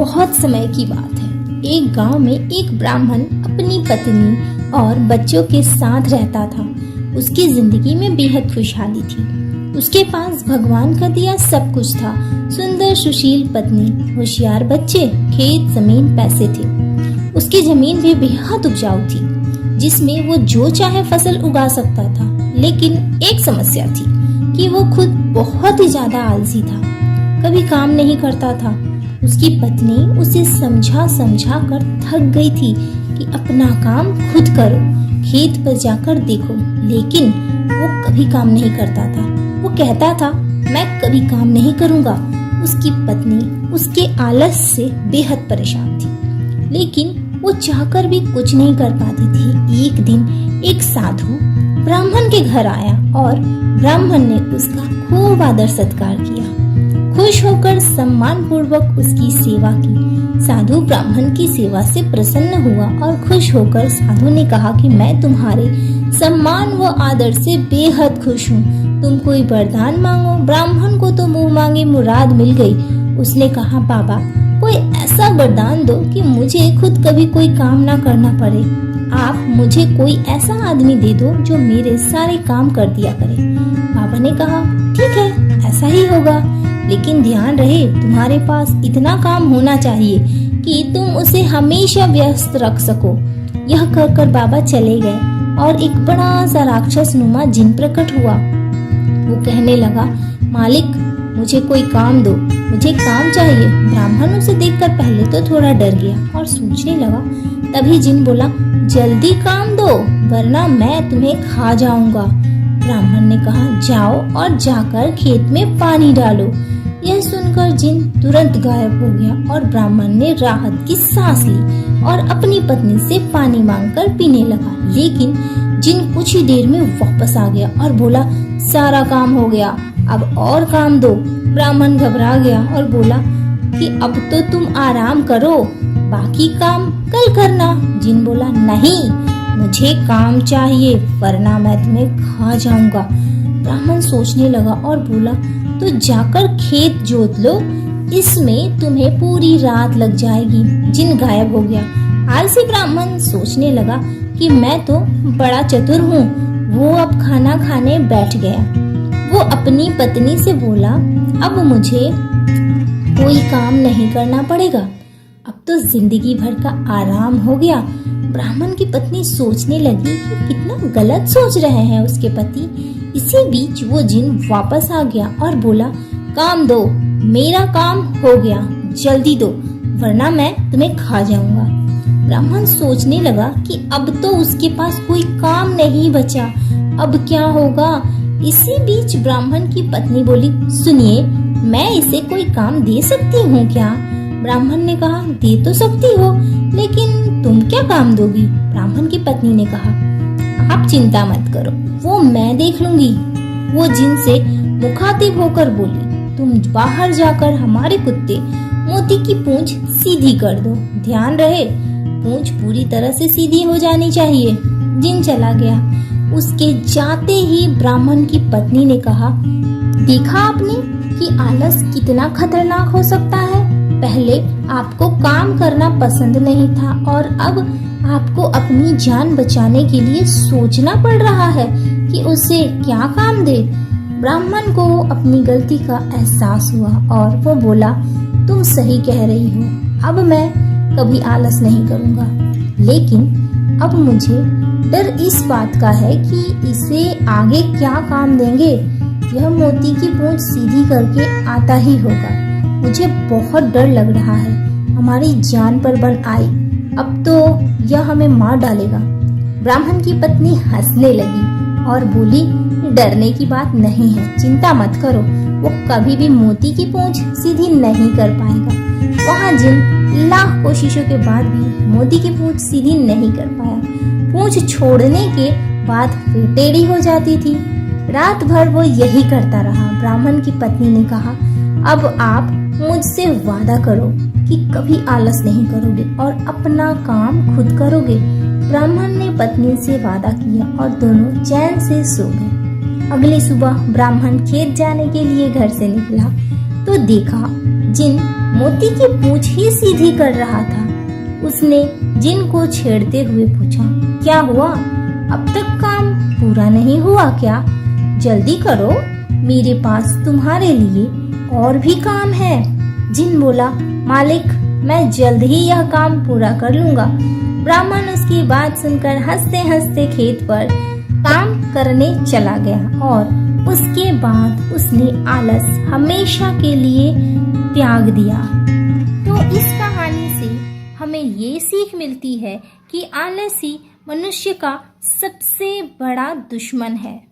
बहुत समय की बात है। एक गांव में एक ब्राह्मण अपनी पत्नी और बच्चों के साथ रहता था। उसकी जिंदगी में बेहद खुशहाली थी। उसके पास भगवान का दिया सब कुछ था। सुंदर सुशील पत्नी, होशियार बच्चे, खेत, जमीन, पैसे थे। उसकी जमीन भी बेहद उपजाऊ थी, जिसमें वो जो चाहे फसल उगा सकता था। लेकिन एक समस्या थी कि वो खुद बहुत ही ज्यादा आलसी था, कभी काम नहीं करता था। उसकी पत्नी उसे समझा समझा कर थक गई थी कि अपना काम खुद करो, खेत पर जाकर देखो, लेकिन वो कभी काम नहीं करता था। वो कहता था, मैं कभी काम नहीं करूंगा। उसकी पत्नी उसके आलस से बेहद परेशान थी, लेकिन वो चाहकर भी कुछ नहीं कर पाती थी। एक दिन एक साधु ब्राह्मण के घर आया और ब्राह्मण ने उसका खूब आदर सत्कार किया। खुश होकर सम्मान पूर्वक उसकी सेवा की। साधु ब्राह्मण की सेवा से प्रसन्न हुआ और खुश होकर साधु ने कहा कि मैं तुम्हारे सम्मान व आदर से बेहद खुश हूँ। तुम कोई वरदान मांगो। ब्राह्मण को तो मुंह मांगी मुराद मिल गई। उसने कहा, बाबा कोई ऐसा वरदान दो कि मुझे खुद कभी कोई काम ना करना पड़े। आप मुझे कोई ऐसा आदमी दे दो जो मेरे सारे काम कर दिया करे। बाबा ने कहा, ठीक है, ऐसा ही होगा, लेकिन ध्यान रहे तुम्हारे पास इतना काम होना चाहिए कि तुम उसे हमेशा व्यस्त रख सको। यह कहकर बाबा चले गए और एक बड़ा सा राक्षस नुमा जिन प्रकट हुआ। वो कहने लगा, मालिक मुझे कोई काम दो, मुझे काम चाहिए। ब्राह्मण उसे देखकर पहले तो थोड़ा डर गया और सोचने लगा। तभी जिन बोला, जल्दी काम दो वरना मैं तुम्हें खा जाऊंगा। ब्राह्मण ने कहा, जाओ और जाकर खेत में पानी डालो। यह सुनकर जिन तुरंत गायब हो गया और ब्राह्मण ने राहत की सांस ली और अपनी पत्नी से पानी मांगकर पीने लगा। लेकिन जिन कुछ ही देर में वापस आ गया और बोला, सारा काम हो गया, अब और काम दो। ब्राह्मण घबरा गया और बोला कि अब तो तुम आराम करो, बाकी काम कल करना। जिन बोला, नहीं, मुझे काम चाहिए वरना मैं तुम्हें खा जाऊंगा। ब्राह्मण सोचने लगा और बोला, तो जाकर खेत जोत लो, इसमें तुम्हें पूरी रात लग जाएगी। जिन गायब हो गया। आलसी ब्राह्मण सोचने लगा कि मैं तो बड़ा चतुर हूँ। वो अब खाना खाने बैठ गया। वो अपनी पत्नी से बोला, अब मुझे कोई काम नहीं करना पड़ेगा, अब तो जिंदगी भर का आराम हो गया। ब्राह्मण की पत्नी सोचने लगी कि कितना गलत सोच रहे हैं उसके पति। इसी बीच वो जिन वापस आ गया और बोला, काम दो, मेरा काम हो गया, जल्दी दो वरना मैं तुम्हें खा जाऊंगा। ब्राह्मण सोचने लगा कि अब तो उसके पास कोई काम नहीं बचा, अब क्या होगा। इसी बीच ब्राह्मण की पत्नी बोली, सुनिए, मैं इसे कोई काम दे सकती हूँ क्या? ब्राह्मण ने कहा, दे तो सकती हो, लेकिन तुम क्या काम दोगी? ब्राह्मण की पत्नी ने कहा, आप चिंता मत करो, वो मैं देख लूंगी। वो जिन से मुखातिब होकर बोली, तुम बाहर जाकर हमारे कुत्ते मोती की पूंछ सीधी कर दो। ध्यान रहे, पूंछ पूरी तरह से सीधी हो जानी चाहिए। जिन चला गया। उसके जाते ही ब्राह्मण की पत्नी ने कहा, देखा आपने कि आलस कितना खतरनाक हो सकता है। पहले आपको काम करना पसंद नहीं था और अब आपको अपनी जान बचाने के लिए सोचना पड़ रहा है कि उसे क्या काम दे। ब्राह्मण को अपनी गलती का एहसास हुआ और वो बोला, तुम सही कह रही हो, अब मैं कभी आलस नहीं करूंगा। लेकिन अब मुझे डर इस बात का है कि इसे आगे क्या काम देंगे। यह मोती की पूंछ सीधी करके आता ही होगा। मुझे बहुत डर लग रहा है, हमारी जान पर बन आई, अब तो यह हमें मार डालेगा। ब्राह्मण की पत्नी हंसने लगी और बोली, डरने की बात नहीं है, चिंता मत करो, वो कभी भी मोती की पूंछ सीधी नहीं कर पाएगा। वहाँ जिन लाख कोशिशों के बाद भी मोती की पूंछ सीधी नहीं कर पाया। पूंछ छोड़ने के बाद फिर टेढ़ी हो जाती थी। रात भर वो यही करता रहा। ब्राह्मण की पत्नी ने कहा, अब आप मुझसे वादा करो कि कभी आलस नहीं करोगे और अपना काम खुद करोगे। ब्राह्मण ने पत्नी से वादा किया और दोनों चैन से सो गए। अगली सुबह ब्राह्मण खेत जाने के लिए घर से निकला तो देखा जिन मोती की पूंछ ही सीधी कर रहा था। उसने जिन को छेड़ते हुए पूछा, क्या हुआ? अब तक काम पूरा नहीं हुआ क्या? जल्दी करो, मेरे पास तुम्हारे लिए और भी काम है। जिन बोला, मालिक, मैं जल्द ही यह काम पूरा कर लूंगा। ब्राह्मण उसकी बात सुनकर हंसते हंसते खेत पर काम करने चला गया और उसके बाद उसने आलस हमेशा के लिए त्याग दिया। तो इस कहानी से हमें ये सीख मिलती है कि आलस ही मनुष्य का सबसे बड़ा दुश्मन है।